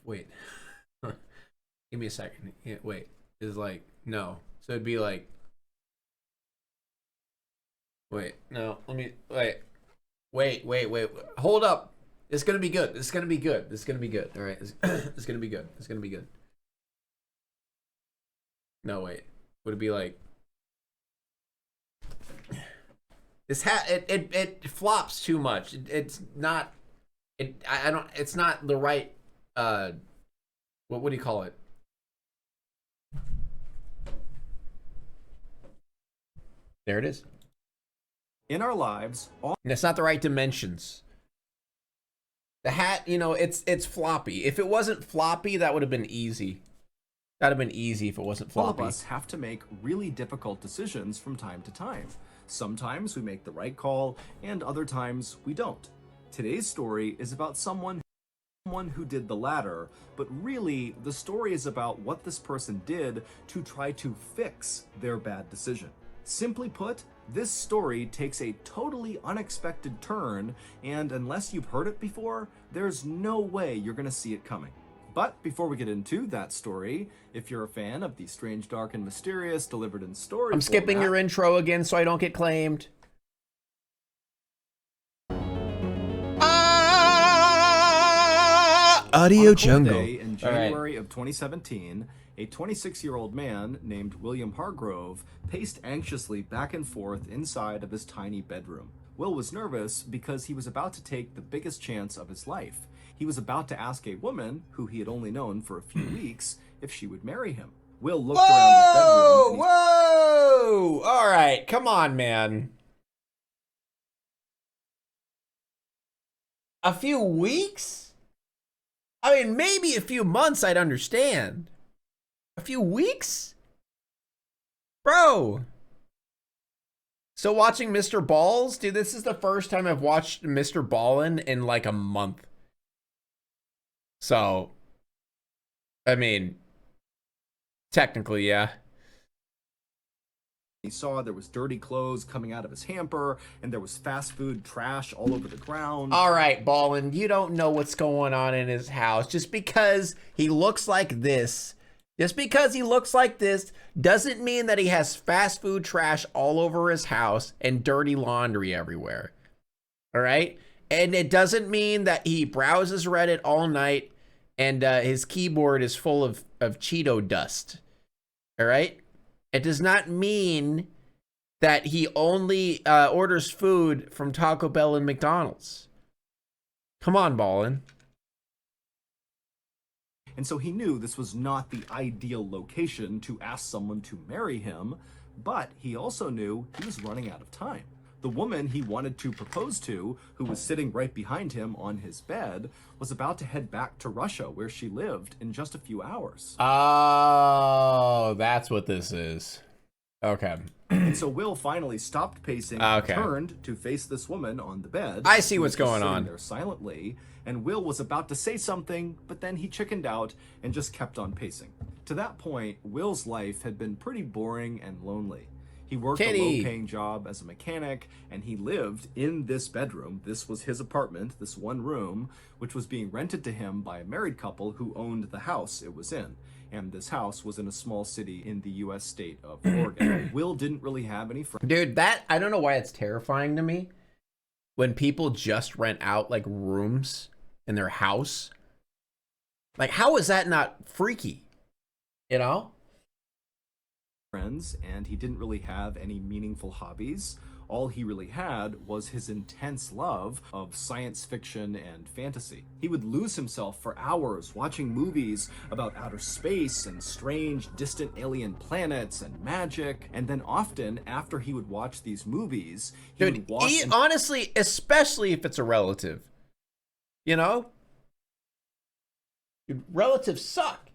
Wait. Give me a second. Yeah, wait. Is like no. So it'd be like wait. No. Let me wait. Wait. Hold up. It's gonna be good. It's gonna be good. It's gonna be good. All right. It's gonna be good. It's gonna be good. No wait. Would it be like this hat? It flops too much. It's not. I don't. It's not the right. What do you call it? There it is. In our lives, all And it's not the right dimensions. The hat, you know, it's floppy. If it wasn't floppy, that would have been easy. That'd have been easy if it wasn't floppy. of us have to make really difficult decisions from time to time. Sometimes we make the right call, and other times we don't. Today's story is about someone who did the latter, but really the story is about what this person did to try to fix their bad decision. Simply put, this story takes a totally unexpected turn, and unless you've heard it before, there's no way you're gonna see it coming. But before we get into that story, if you're a fan of the strange, dark, and mysterious delivered in story I'm skipping format, your intro again so I don't get claimed. Audio on a cold Jungle. day in January of 2017, a 26-year-old man named William Hargrove paced anxiously back and forth inside of his tiny bedroom. Will was nervous because he was about to take the biggest chance of his life. He was about to ask a woman, who he had only known for a few weeks, if she would marry him. Will looked around his bedroom. And Whoa! All right, come on, man. A few weeks? I mean, maybe a few months I'd understand. A few weeks? Bro. So watching Mr. Balls? Dude, this is the first time I've watched Mr. Ballin in like a month. So, I mean, technically, yeah. he saw there was dirty clothes coming out of his hamper, and there was fast food trash all over the ground. All right, Ballin, you don't know what's going on in his house. Just because he looks like this, doesn't mean that he has fast food trash all over his house and dirty laundry everywhere. All right? And it doesn't mean that he browses Reddit all night and his keyboard is full of Cheeto dust. All right? It does not mean that he only orders food from Taco Bell and McDonald's. Come on, Ballin. And so he knew this was not the ideal location to ask someone to marry him, but he also knew he was running out of time. The woman he wanted to propose to, who was sitting right behind him on his bed, was about to head back to Russia, where she lived, in just a few hours. Oh, that's what this is. Okay. And so Will finally stopped pacing, Okay. turned to face this woman on the bed. I see who what's was just going sitting on. there silently, and Will was about to say something, but then he chickened out and just kept on pacing. To that point, Will's life had been pretty boring and lonely. He worked a low-paying job as a mechanic, and he lived in this bedroom. This was his apartment, this one room, which was being rented to him by a married couple who owned the house it was in. And this house was in a small city in the U.S. state of Oregon. Will didn't really have any friends. Dude, I don't know why it's terrifying to me when people just rent out like rooms in their house. Like, how is that not freaky? You know? And he didn't really have any meaningful hobbies. All he really had was his intense love of science fiction and fantasy. He would lose himself for hours watching movies about outer space and strange, distant alien planets and magic. And then often, after he would watch these movies, he would walk honestly, especially if it's a relative. You know? Dude, relatives suck.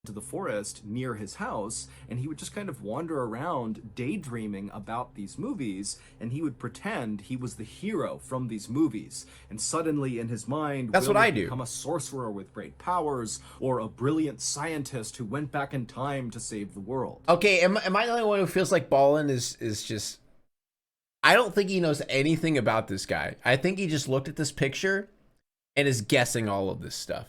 to the forest near his house, and he would just kind of wander around daydreaming about these movies, and he would pretend he was the hero from these movies, and suddenly in his mind that's Will what I would do. Become a sorcerer with great powers, or a brilliant scientist who went back in time to save the world. Okay, am I the only one who feels like Ballin is just, I don't think he knows anything about this guy. I think he just looked at this picture and is guessing all of this stuff.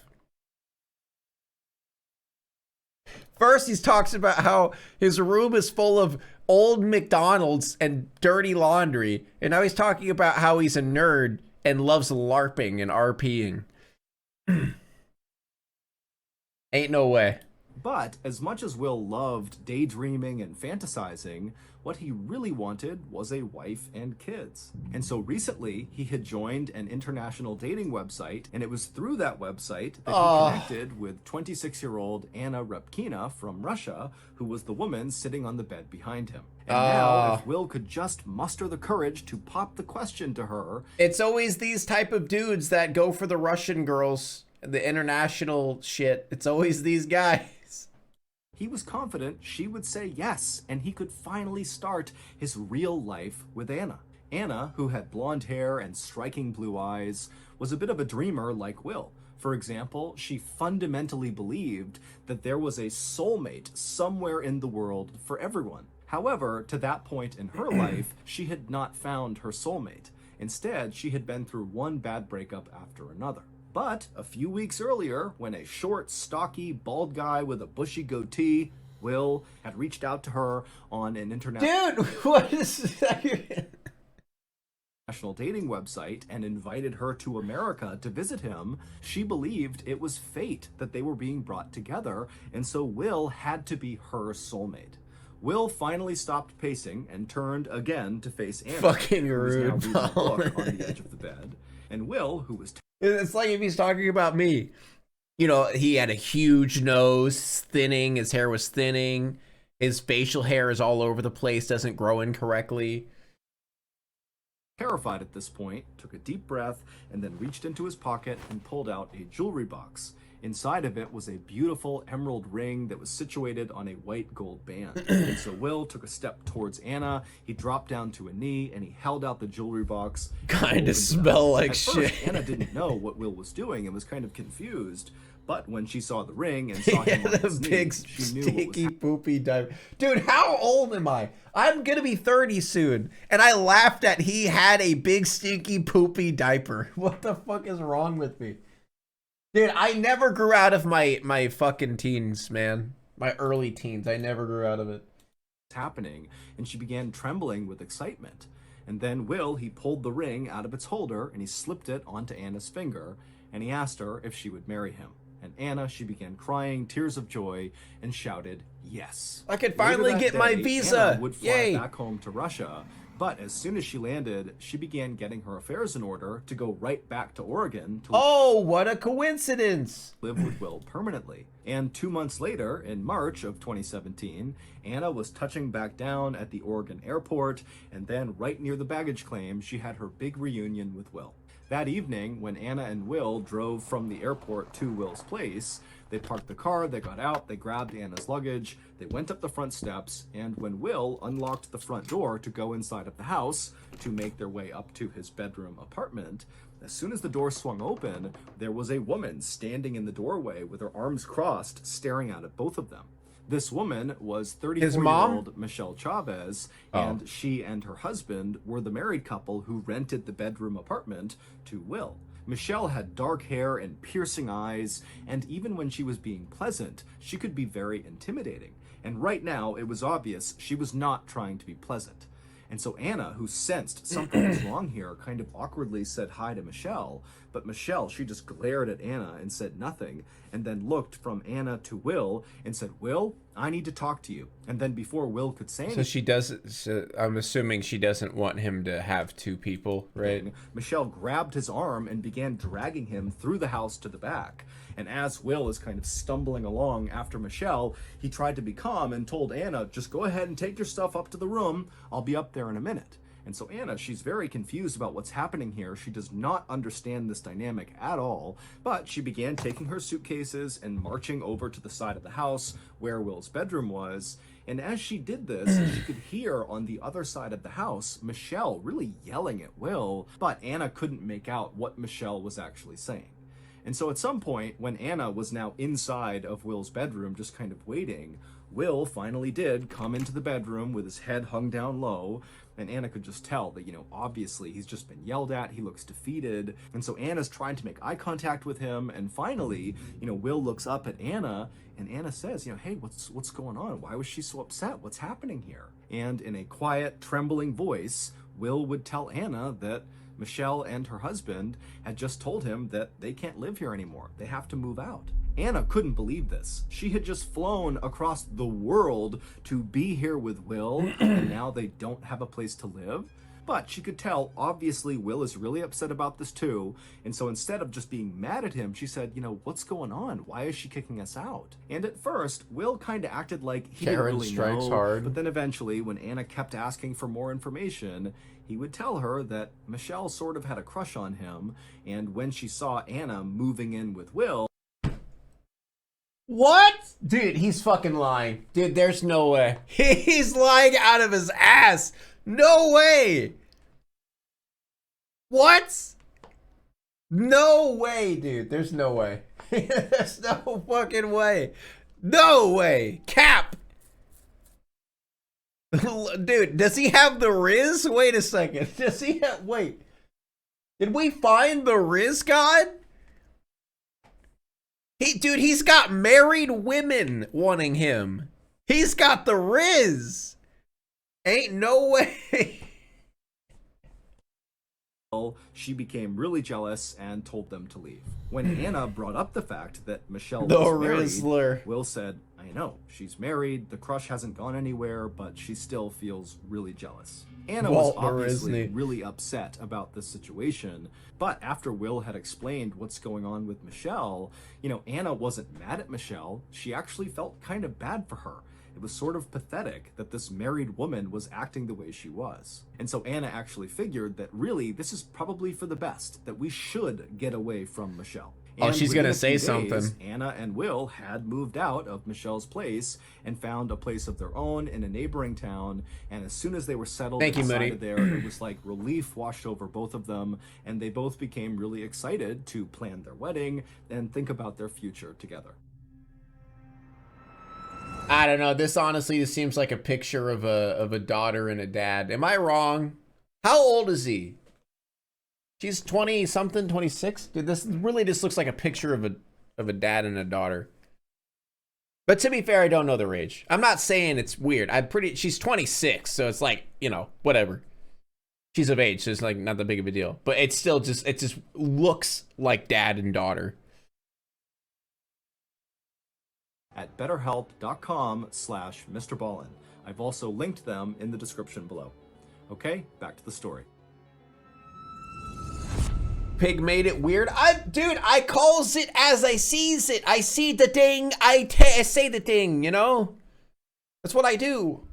First, he talks about how his room is full of old McDonald's and dirty laundry. And now he's talking about how he's a nerd and loves LARPing and RPing. Ain't no way. But as much as Will loved daydreaming and fantasizing, what he really wanted was a wife and kids. And so recently, he had joined an international dating website, and it was through that website that he connected with 26-year-old Anna Repkina from Russia, who was the woman sitting on the bed behind him. And now, if Will could just muster the courage to pop the question to her... It's always these type of dudes that go for the Russian girls, the international shit. It's always these guys. He was confident she would say yes, and he could finally start his real life with Anna. Anna, who had blonde hair and striking blue eyes, was a bit of a dreamer like Will. For example, she fundamentally believed that there was a soulmate somewhere in the world for everyone. However, to that point in her life, she had not found her soulmate. Instead, she had been through one bad breakup after another. But a few weeks earlier, when a short, stocky, bald guy with a bushy goatee, Will, had reached out to her on an international dating website and invited her to America to visit him, she believed it was fate that they were being brought together, and so Will had to be her soulmate. Will finally stopped pacing and turned again to face Anna, Fucking who was now rude. reading a book on the edge of the bed. And Will, who was It's like if he's talking about me. You know, he had a huge nose, thinning, his hair was thinning, his facial hair is all over the place, doesn't grow in correctly. terrified at this point, took a deep breath, and then reached into his pocket and pulled out a jewelry box. Inside of it was a beautiful emerald ring that was situated on a white gold band. And so Will took a step towards Anna, he dropped down to a knee, and he held out the jewelry box. Kind of smell like At shit. first, Anna didn't know what Will was doing and was kind of confused. But when she saw the ring and saw him on his big knees, she knew what was stinky poopy diaper. Dude, how old am I? I'm gonna be 30 soon, and I laughed at he had a big stinky poopy diaper. What the fuck is wrong with me? Dude, I never grew out of my fucking teens, man. My early teens, I never grew out of it. happening, and she began trembling with excitement. And then Will, he pulled the ring out of its holder and he slipped it onto Anna's finger, and he asked her if she would marry him. And Anna, she began crying tears of joy and shouted yes. I could finally Later that get my day, visa. Anna would fly Yay. back home to Russia, but as soon as she landed, she began getting her affairs in order to go right back to Oregon to Oh, what a coincidence. live with Will permanently. And 2 months later, in March of 2017, Anna was touching back down at the Oregon airport, and then right near the baggage claim, she had her big reunion with Will. That evening, when Anna and Will drove from the airport to Will's place, they parked the car, they got out, they grabbed Anna's luggage, they went up the front steps, and when Will unlocked the front door to go inside of the house to make their way up to his bedroom apartment, as soon as the door swung open, there was a woman standing in the doorway with her arms crossed, staring out at both of them. This woman was His mom? 34-year-old Michelle Chavez, and she and her husband were the married couple who rented the bedroom apartment to Will. Michelle had dark hair and piercing eyes, and even when she was being pleasant, she could be very intimidating. And right now, it was obvious she was not trying to be pleasant. And so Anna, who sensed something was wrong here, kind of awkwardly said hi to Michelle, but Michelle, she just glared at Anna and said nothing, and then looked from Anna to Will and said, "Will, I need to talk to you." And then before Will could say anything, So she doesn't, so I'm assuming she doesn't want him to have two people, right? Michelle grabbed his arm and began dragging him through the house to the back. And as Will is kind of stumbling along after Michelle, he tried to be calm and told Anna, "Just go ahead and take your stuff up to the room. I'll be up there in a minute." And so Anna, she's very confused about what's happening here. She does not understand this dynamic at all, but she began taking her suitcases and marching over to the side of the house where Will's bedroom was. And as she did this, she could hear on the other side of the house, Michelle really yelling at Will, but Anna couldn't make out what Michelle was actually saying. And so at some point, when Anna was now inside of Will's bedroom, just kind of waiting, Will finally did come into the bedroom with his head hung down low, And Anna could just tell that, obviously he's just been yelled at, he looks defeated. And so Anna's trying to make eye contact with him. And finally, Will looks up at Anna, and Anna says, hey, what's going on? Why was she so upset? What's happening here? And in a quiet, trembling voice, Will would tell Anna that Michelle and her husband had just told him that they can't live here anymore. They have to move out. Anna couldn't believe this. She had just flown across the world to be here with Will, and now they don't have a place to live. But she could tell, obviously, Will is really upset about this too. And so instead of just being mad at him, she said, what's going on? Why is she kicking us out? And at first, Will kind of acted like he didn't really know. Hard. But then eventually, when Anna kept asking for more information, he would tell her that Michelle sort of had a crush on him. And when she saw Anna moving in with Will... What? Dude, he's fucking lying. Dude, there's no way. He's lying out of his ass. No way. What? No way, dude. There's no way. There's no fucking way. No way. Cap. Dude, does he have the Riz? Wait a second. Does he have... Wait. Did we find the Riz god? Dude, he's got married women wanting him. He's got the Riz. Ain't no way. She became really jealous and told them to leave. When Anna brought up the fact that Michelle The was married, Rizzler. Will said, I know, she's married, the crush hasn't gone anywhere, but she still feels really jealous. Anna was obviously really upset about this situation, but after Will had explained what's going on with Michelle, Anna wasn't mad at Michelle. She actually felt kind of bad for her. It was sort of pathetic that this married woman was acting the way she was. And so Anna actually figured that really this is probably for the best, that we should get away from Michelle. Oh, And she's within gonna a say few days, something. Anna and Will had moved out of Michelle's place and found a place of their own in a neighboring town. And as soon as they were settled and decided there, it was like relief washed over both of them. And they both became really excited to plan their wedding and think about their future together. I don't know. This honestly seems like a picture of a daughter and a dad. Am I wrong? How old is he? She's 20 something, 26. Dude, this really just looks like a picture of a dad and a daughter. But to be fair, I don't know their age. I'm not saying it's weird. She's 26, so it's like, whatever. She's of age, so it's like not that big of a deal. But it just looks like dad and daughter. At betterhelp.com/MrBallin. I've also linked them in the description below. Okay, back to the story. Pig made it weird. Dude, I calls it as I sees it. I see the thing, I say the thing, That's what I do.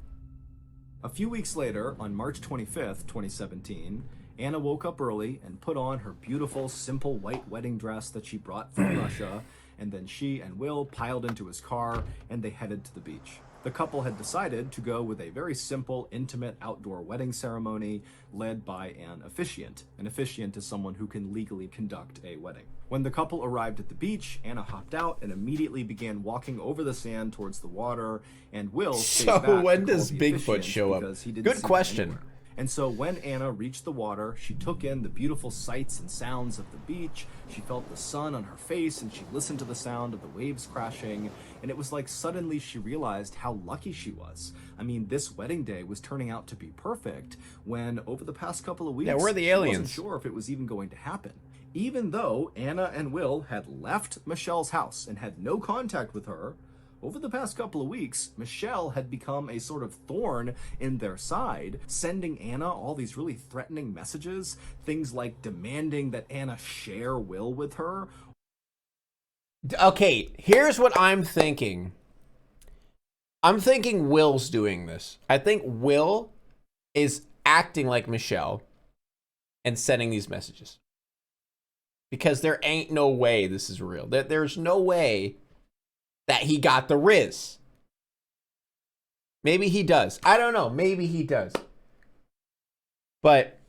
A few weeks later, on March 25th, 2017, Anna woke up early and put on her beautiful, simple white wedding dress that she brought from Russia, and then she and Will piled into his car and they headed to the beach. The couple had decided to go with a very simple, intimate outdoor wedding ceremony led by an officiant. An officiant is someone who can legally conduct a wedding. When the couple arrived at the beach, Anna hopped out and immediately began walking over the sand towards the water, and Will stayed back So when to call does the Bigfoot officiant show up? because he didn't Good see him question. anywhere. And so when Anna reached the water, she took in the beautiful sights and sounds of the beach. She felt the sun on her face and she listened to the sound of the waves crashing. And it was like suddenly she realized how lucky she was. I mean, this wedding day was turning out to be perfect when over the past couple of weeks, we're the she aliens. wasn't sure if it was even going to happen. Even though Anna and Will had left Michelle's house and had no contact with her, over the past couple of weeks, Michelle had become a sort of thorn in their side, sending Anna all these really threatening messages, things like demanding that Anna share Will with her. Okay, here's what I'm thinking. I'm thinking Will's doing this. I think Will is acting like Michelle and sending these messages. Because there ain't no way this is real. There's no way that he got the Riz. Maybe he does. I don't know. Maybe he does. But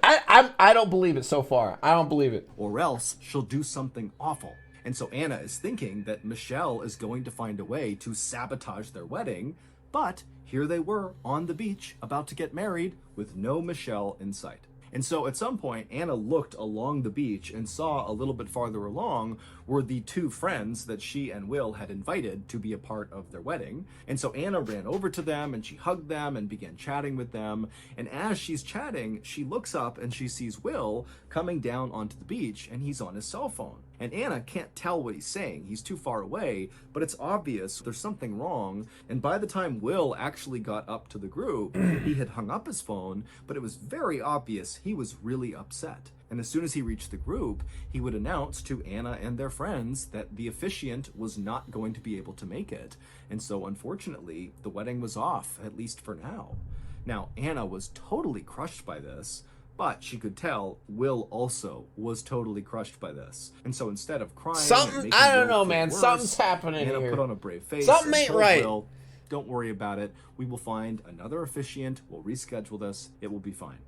I don't believe it so far. I don't believe it. Or else she'll do something awful. And so Anna is thinking that Michelle is going to find a way to sabotage their wedding But here they were on the beach about to get married with no Michelle in sight. And so at some point, Anna looked along the beach and saw a little bit farther along were the two friends that she and Will had invited to be a part of their wedding. And so Anna ran over to them and she hugged them and began chatting with them. And as she's chatting, she looks up and she sees Will coming down onto the beach, and he's on his cell phone. And Anna can't tell what he's saying. He's too far away, but it's obvious there's something wrong. And by the time Will actually got up to the group, he had hung up his phone, but it was very obvious he was really upset. And as soon as he reached the group, he would announce to Anna and their friends that the officiant was not going to be able to make it. And so unfortunately, the wedding was off, at least for now. Now, Anna was totally crushed by this, but she could tell Will also was totally crushed by this. And so instead of crying, Something, I don't know, man. Something's happening Anna here. put on a brave face. Something and ain't told right. Will, don't worry about it. We will find another officiant. We'll reschedule this. It will be fine.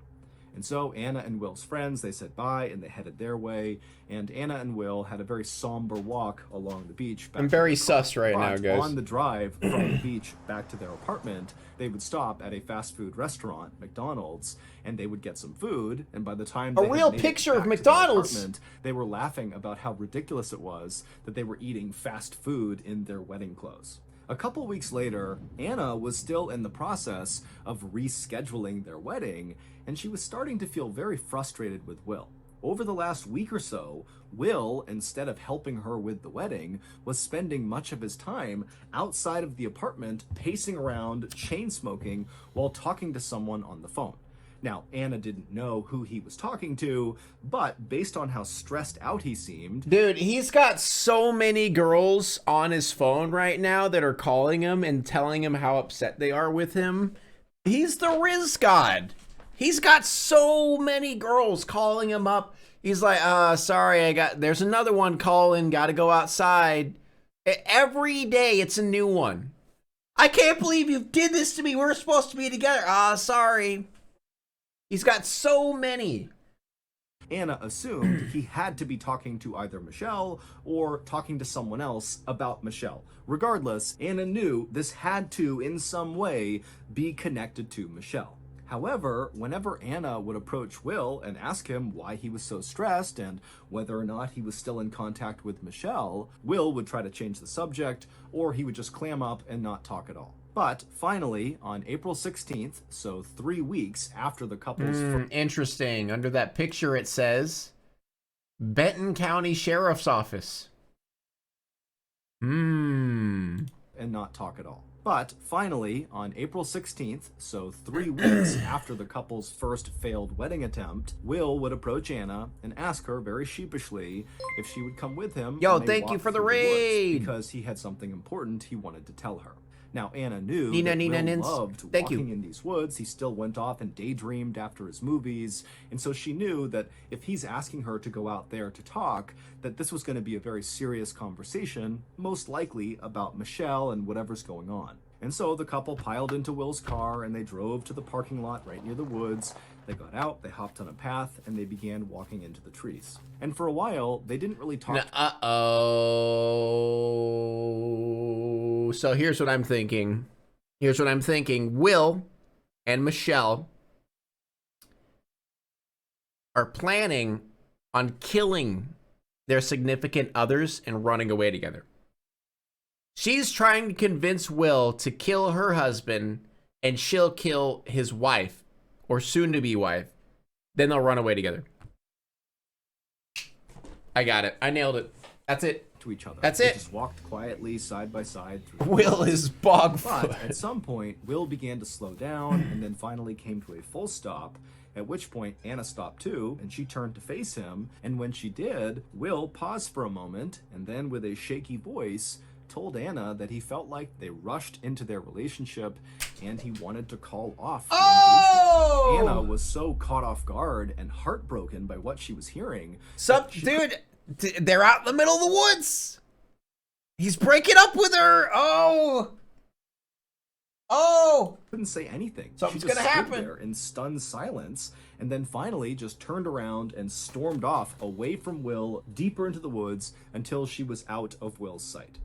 And so Anna and Will's friends, they said bye and they headed their way. And Anna and Will had a very somber walk along the beach. I'm very sus right now, guys. On the drive from the beach back to their apartment, they would stop at a fast food restaurant, McDonald's, and they would get some food. And by the time they A real had made picture it of back to their McDonald's. apartment, they were laughing about how ridiculous it was that they were eating fast food in their wedding clothes. A couple weeks later, Anna was still in the process of rescheduling their wedding, and she was starting to feel very frustrated with Will. Over the last week or so, Will, instead of helping her with the wedding, was spending much of his time outside of the apartment, pacing around, chain smoking, while talking to someone on the phone. Now, Anna didn't know who he was talking to, but based on how stressed out he seemed... Dude, he's got so many girls on his phone right now that are calling him and telling him how upset they are with him. He's the RIZZ god. He's got so many girls calling him up. He's like, sorry, there's another one calling, gotta go outside. Every day it's a new one. I can't believe you did this to me. We're supposed to be together. Sorry. He's got so many. Anna assumed he had to be talking to either Michelle or talking to someone else about Michelle. Regardless, Anna knew this had to, in some way, be connected to Michelle. However, whenever Anna would approach Will and ask him why he was so stressed and whether or not he was still in contact with Michelle, Will would try to change the subject, or he would just clam up and not talk at all. But finally, on April 16th, so 3 weeks after the couple's... Interesting. Under that picture it says, Benton County Sheriff's Office. And not talk at all. But finally, on April 16th, so 3 weeks after the couple's first failed wedding attempt, Will would approach Anna and ask her very sheepishly if she would come with him. Yo, thank you for the raid! Because he had something important he wanted to tell her. Now, Anna knew Nina, that Will Nins. loved walking in these woods. He still went off and daydreamed after his movies. And so she knew that if he's asking her to go out there to talk, that this was going to be a very serious conversation, most likely about Michelle and whatever's going on. And so the couple piled into Will's car and they drove to the parking lot right near the woods. They got out, they hopped on a path, and they began walking into the trees. And for a while, they didn't really talk. So here's what I'm thinking. Will and Michelle are planning on killing their significant others and running away together. She's trying to convince Will to kill her husband, and she'll kill his wife, or soon-to-be wife. Then they'll run away together. I got it. I nailed it. That's it. To each other. That's they it. Just walked quietly side by side through the Will woods. is bogfoot. But at some point, Will began to slow down and then finally came to a full stop, at which point Anna stopped too, and she turned to face him. And when she did, Will paused for a moment and then with a shaky voice told Anna that he felt like they rushed into their relationship and he wanted to call off the engagement. Anna was so caught off guard and heartbroken by what she was hearing. Dude, they're out in the middle of the woods. He's breaking up with her. Couldn't say anything. Something's she just gonna happen. stood there in stunned silence, and then finally just turned around and stormed off away from Will, deeper into the woods until she was out of Will's sight.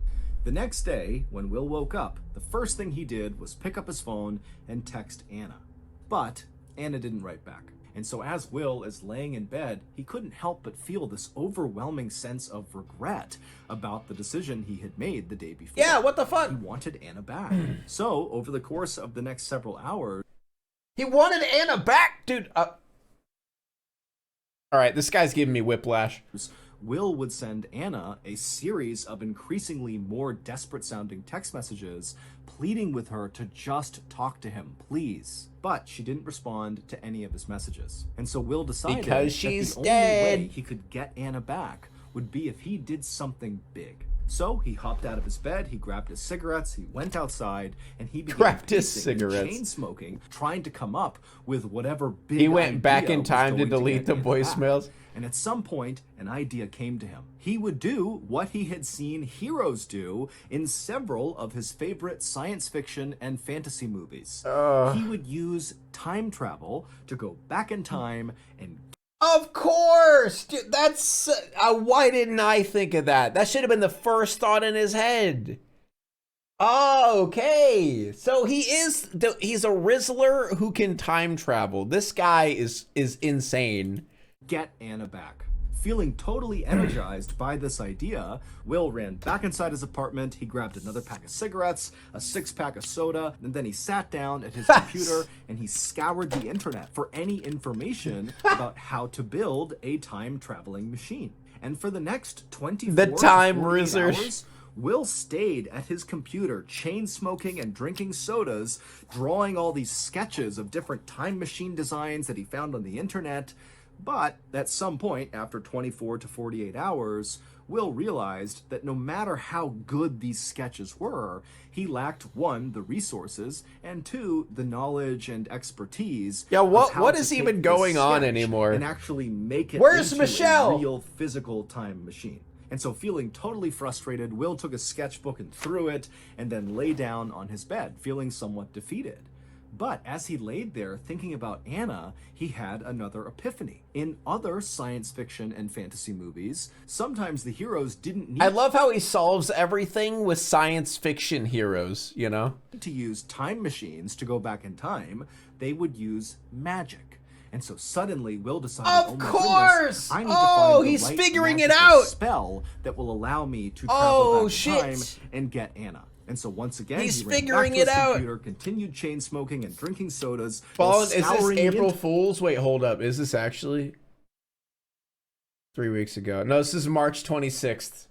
The next day, when Will woke up, the first thing he did was pick up his phone and text Anna. But Anna didn't write back. And so as Will is laying in bed, he couldn't help but feel this overwhelming sense of regret about the decision he had made the day before. Yeah, what the fuck? He wanted Anna back. So over the course of the next several hours, he wanted Anna back, dude. All right, this guy's giving me whiplash. Will would send Anna a series of increasingly more desperate sounding text messages pleading with her to just talk to him, please. But she didn't respond to any of his messages. And so Will decided because she's that the dead. only way he could get Anna back would be if he did something big. So he hopped out of his bed, he grabbed his cigarettes, he went outside, and he began chain smoking, trying to come up with whatever big He went back in was time to going delete the get Anna back. voicemails. And at some point, an idea came to him. He would do what he had seen heroes do in several of his favorite science fiction and fantasy movies. He would use time travel to go back in time and... Of course! Dude, that's... why didn't I think of that? That should have been the first thought in his head. Okay, so he's a Rizzler who can time travel. This guy is insane. Get Anna back. Feeling totally energized by this idea, Will ran back inside his apartment, he grabbed another pack of cigarettes, a 6-pack of soda, and then he sat down at his computer and he scoured the internet for any information about how to build a time-traveling machine. And for the next 24 the time to 48 Rizzers. hours, Will stayed at his computer, chain smoking and drinking sodas, drawing all these sketches of different time machine designs that he found on the internet. But at some point, after 24 to 48 hours, Will realized that no matter how good these sketches were, he lacked 1, the resources, and 2, the knowledge and expertise. Yeah, of how what to is take even this going on sketch anymore? and actually make it Where's into Michelle? a real physical time machine. And so feeling totally frustrated, Will took a sketchbook and threw it, and then lay down on his bed, feeling somewhat defeated. But as he laid there thinking about Anna, he had another epiphany. In other science fiction and fantasy movies, sometimes the heroes didn't need I love how he solves everything with science fiction heroes, you know? to use time machines to go back in time. They would use magic. And so suddenly Will decided, Of my course! goodness, I need Oh, to find the he's right figuring it magical out! spell that will allow me to travel Oh, back shit. in time and get Anna. And so once again, He's he ran figuring back to it his out. computer, continued chain smoking and drinking sodas. Is this scouring the April Fool's? Wait, hold up. Is this actually 3 weeks ago? No, this is March 26th.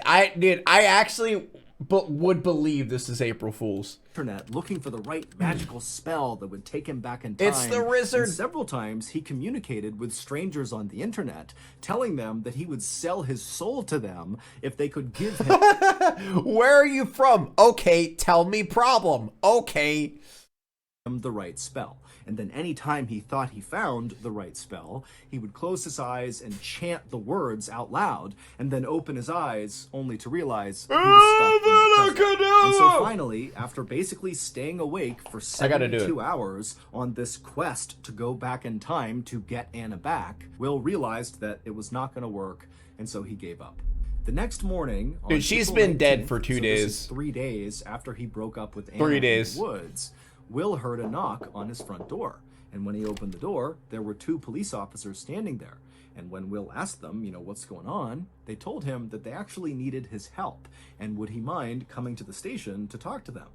I actually would believe this is April Fool's. internet looking for the right magical spell that would take him back in time. It's the Rizzard. And several times he communicated with strangers on the internet, telling them that he would sell his soul to them if they could give him Where are you from? Okay, tell me problem. Okay. the right spell. And then anytime he thought he found the right spell, he would close his eyes and chant the words out loud, and then open his eyes only to realize he was stuck in the present. And so finally, after basically staying awake for gotta do 72 hours on this quest to go back in time to get Anna back, Will realized that it was not going to work, and so he gave up. The next morning, on Dude, she's April been dead 19th, for 2 so days. This is 3 days after he broke up with Anna 3 in days. the woods, Will heard a knock on his front door. And when he opened the door, there were 2 police officers standing there. And when Will asked them, what's going on, they told him that they actually needed his help, and would he mind coming to the station to talk to them.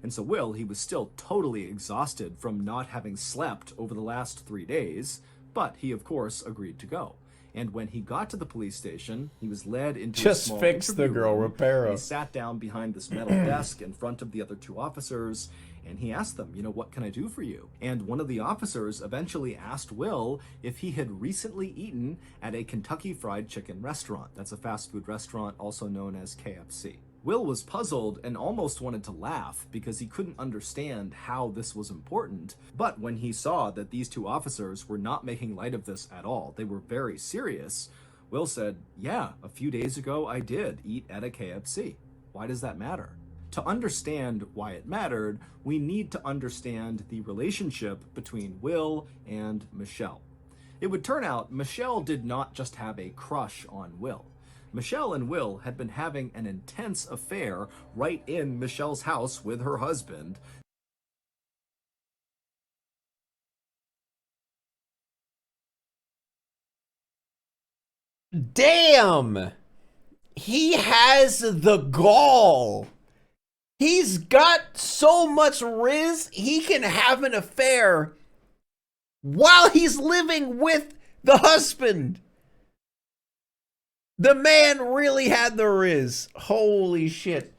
And so Will, he was still totally exhausted from not having slept over the last 3 days, but he of course agreed to go. And when he got to the police station, he was led into a Just small fix the interview girl, room. Reparo. He sat down behind this metal desk in front of the other 2 officers, and he asked them, what can I do for you? And one of the officers eventually asked Will if he had recently eaten at a Kentucky Fried Chicken restaurant. That's a fast food restaurant also known as KFC. Will was puzzled and almost wanted to laugh because he couldn't understand how this was important. But when he saw that these 2 officers were not making light of this at all, they were very serious, Will said, yeah, a few days ago I did eat at a KFC. Why does that matter? To understand why it mattered, we need to understand the relationship between Will and Michelle. It would turn out Michelle did not just have a crush on Will. Michelle and Will had been having an intense affair right in Michelle's house with her husband. Damn! He has the gall. He's got so much rizz, he can have an affair while he's living with the husband. The man really had the rizz. Holy shit.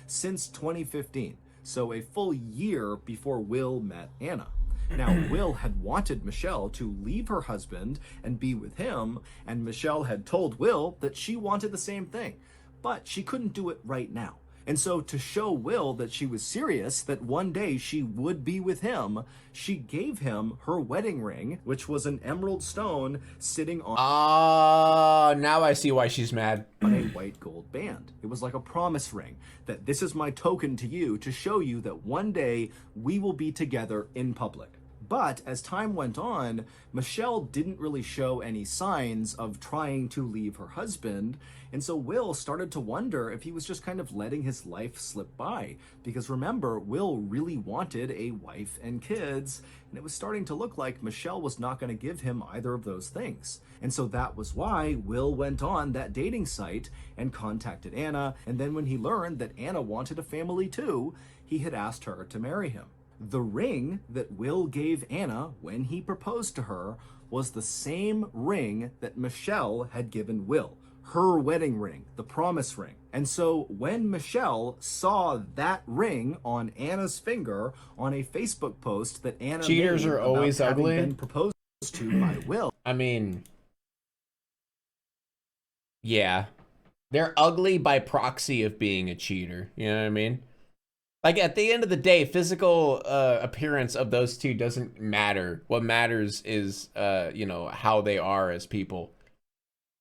Since 2015, so a full year before Will met Anna. Now, Will had wanted Michelle to leave her husband and be with him, and Michelle had told Will that she wanted the same thing, but she couldn't do it right now. And so, to show Will that she was serious, that one day she would be with him, she gave him her wedding ring, which was an emerald stone sitting on now I see why she's mad. on a white gold band. It was like a promise ring, that this is my token to you to show you that one day we will be together in public. But as time went on, Michelle didn't really show any signs of trying to leave her husband, and so Will started to wonder if he was just kind of letting his life slip by. Because remember, Will really wanted a wife and kids, and it was starting to look like Michelle was not going to give him either of those things. And so that was why Will went on that dating site and contacted Anna, and then when he learned that Anna wanted a family too, he had asked her to marry him. The ring that Will gave Anna when he proposed to her was the same ring that Michelle had given Will. Her wedding ring, the promise ring. And so when Michelle saw that ring on Anna's finger on a Facebook post that Anna Cheaters made are about always having ugly. been proposed to by Will. I mean, yeah. They're ugly by proxy of being a cheater. You know what I mean? Like, at the end of the day, physical appearance of those two doesn't matter. What matters is, you know, how they are as people.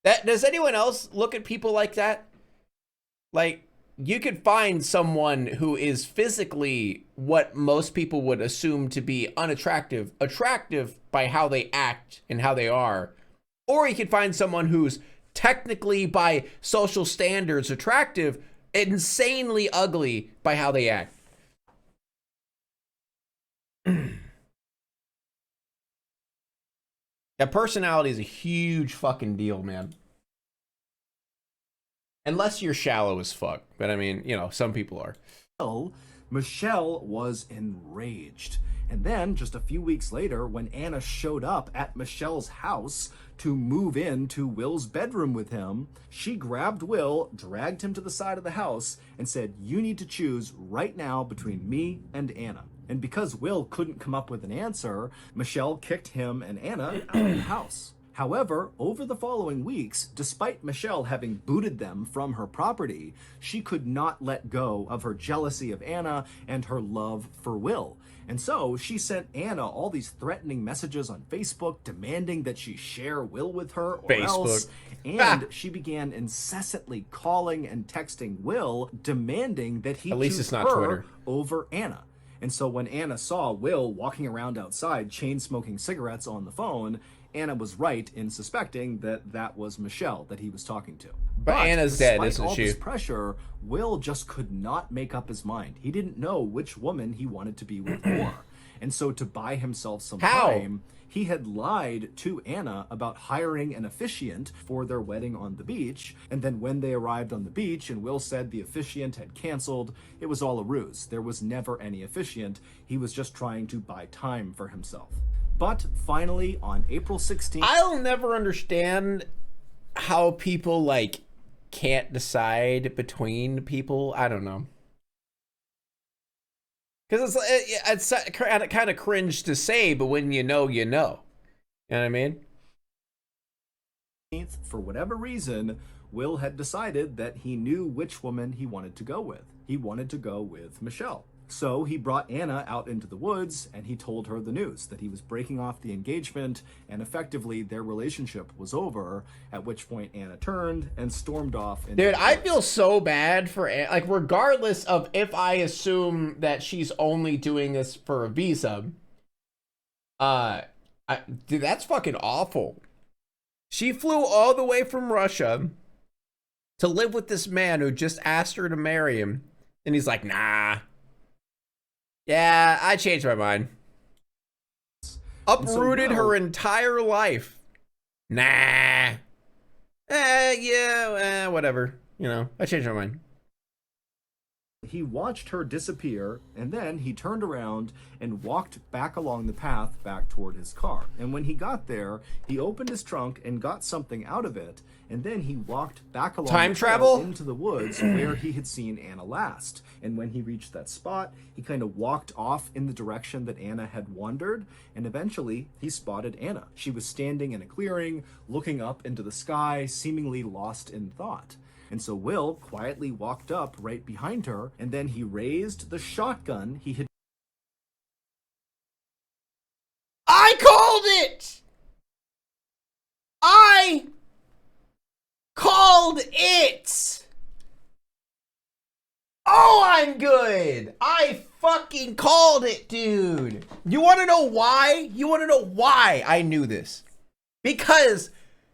Does anyone else look at people like that? Like, you could find someone who is physically what most people would assume to be unattractive, attractive by how they act and how they are. Or you could find someone who's technically, by social standards, attractive, insanely ugly by how they act. That personality is a huge fucking deal, man. Unless you're shallow as fuck. But I mean, you know, some people are. Michelle was enraged. And then, just a few weeks later, when Anna showed up at Michelle's house to move into Will's bedroom with him, she grabbed Will, dragged him to the side of the house, and said, "You need to choose right now between me and Anna." And because Will couldn't come up with an answer, Michelle kicked him and Anna out of the house. However, over the following weeks, despite Michelle having booted them from her property, she could not let go of her jealousy of Anna and her love for Will. And so she sent Anna all these threatening messages on Facebook demanding that she share Will with her or else. And she began incessantly calling and texting Will, demanding that he choose her Twitter over Anna. And so when Anna saw Will walking around outside chain smoking cigarettes on the phone, Anna was right in suspecting that that was Michelle that he was talking to. But Anna's dead, isn't all she? this pressure, Will just could not make up his mind. He didn't know which woman he wanted to be with more. And so to buy himself some time, he had lied to Anna about hiring an officiant for their wedding on the beach. And then when they arrived on the beach and Will said the officiant had canceled, it was all a ruse. There was never any officiant. He was just trying to buy time for himself. But finally, on April 16th... I'll never understand how people, like, can't decide between people. I don't know. Because it's kind of cringe to say, but when you know, you know. You know what I mean? For whatever reason, Will had decided that he knew which woman he wanted to go with. He wanted to go with Michelle. So he brought Anna out into the woods and he told her the news that he was breaking off the engagement and effectively their relationship was over, at which point Anna turned and stormed off. Dude, I feel so bad for Anna. Like, regardless of if I assume that she's only doing this for a visa, dude, that's fucking awful. She flew all the way from Russia to live with this man who just asked her to marry him. And he's like, nah. Yeah, I changed my mind. Uprooted her entire life. Nah. Yeah, whatever. You know, I changed my mind. He watched her disappear, and then he turned around and walked back along the path back toward his car. And when he got there, he opened his trunk and got something out of it, and then he walked back along Time travel into the woods where he had seen Anna last. And when he reached that spot, he kind of walked off in the direction that Anna had wandered, and eventually he spotted Anna. She was standing in a clearing, looking up into the sky, seemingly lost in thought. And so Will quietly walked up right behind her, and then he raised the shotgun he had. I called it! I called it! Oh, I'm good! I fucking called it, dude! You wanna know why? You wanna know why I knew this? Because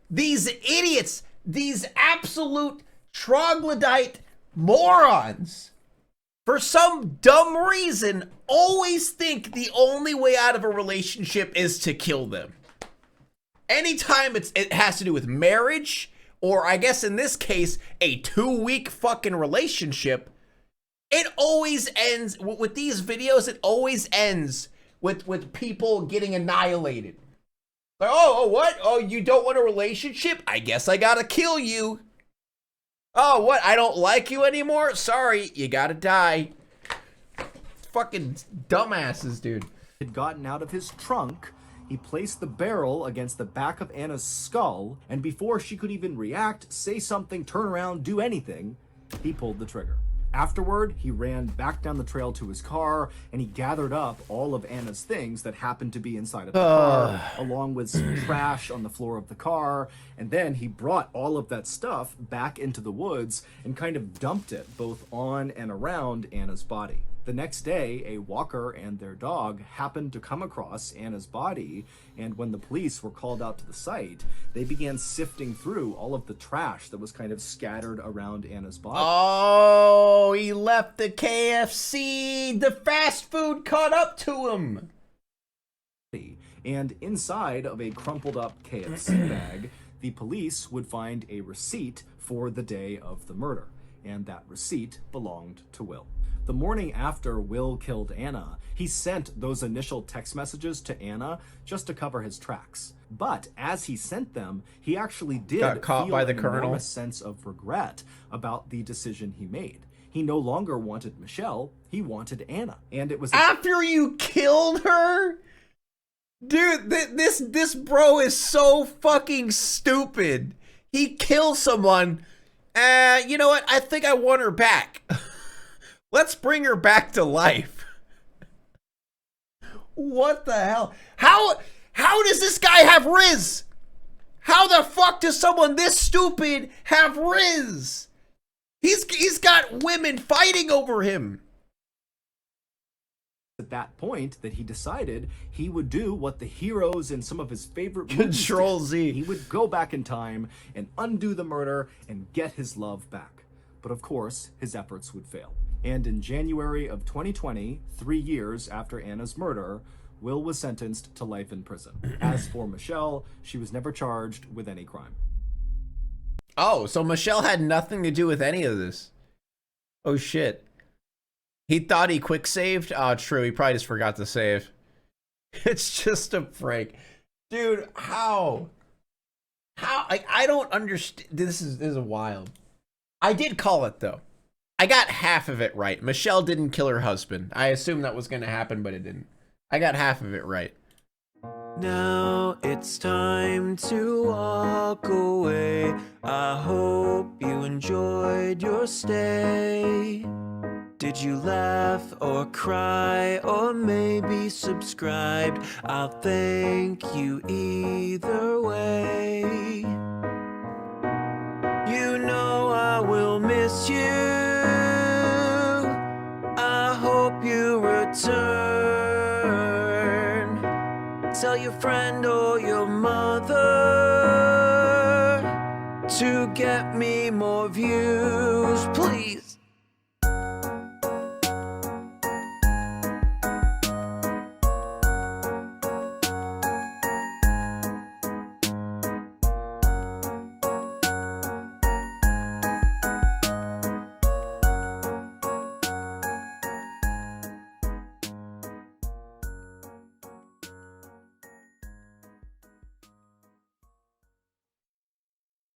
these idiots, these absolute troglodyte morons, for some dumb reason, always think the only way out of a relationship is to kill them. Anytime it has to do with marriage, or I guess in this case, a 2-week fucking relationship, it always ends, with these videos, it always ends with people getting annihilated. Like, oh, what? Oh, you don't want a relationship? I guess I gotta kill you. Oh, what? I don't like you anymore? Sorry, you gotta die. Fucking dumbasses, dude. Had gotten out of his trunk. He placed the barrel against the back of Anna's skull, and before she could even react, say something, turn around, do anything, he pulled the trigger. Afterward, he ran back down the trail to his car, and he gathered up all of Anna's things that happened to be inside of the car, along with some trash on the floor of the car, and then he brought all of that stuff back into the woods and kind of dumped it both on and around Anna's body. The next day, a walker and their dog happened to come across Anna's body, and when the police were called out to the site, they began sifting through all of the trash that was kind of scattered around Anna's body. Oh, he left the KFC. The fast food caught up to him. And inside of a crumpled up KFC bag, the police would find a receipt for the day of the murder, and that receipt belonged to Will. The morning after Will killed Anna, he sent those initial text messages to Anna just to cover his tracks. But as he sent them, he actually did got caught feel by the an colonel. enormous sense of regret about the decision he made. He no longer wanted Michelle, he wanted Anna. And it was after you killed her? Dude, this bro is so fucking stupid. He kills someone. You know what? I think I want her back. Let's bring her back to life. What the hell? How does this guy have RIZZ? How the fuck does someone this stupid have RIZZ? He's got women fighting over him. At that point that he decided he would do what the heroes in some of his favorite movies Control did. Z. He would go back in time and undo the murder and get his love back. But of course, his efforts would fail. And in January of 2020, 3 years after Anna's murder, Will was sentenced to life in prison. As for Michelle, she was never charged with any crime. Oh, so Michelle had nothing to do with any of this. Oh shit. He thought he quick saved? Oh, true. He probably just forgot to save. It's just a prank. Dude, how? I don't understand. This is wild. I did call it though. I got half of it right. Michelle didn't kill her husband. I assumed that was going to happen, but it didn't. I got half of it right. Now it's time to walk away. I hope you enjoyed your stay. Did you laugh or cry or maybe subscribed? I'll thank you either way. You know I will miss you. I hope you return. Tell your friend or your mother to get me more views, please.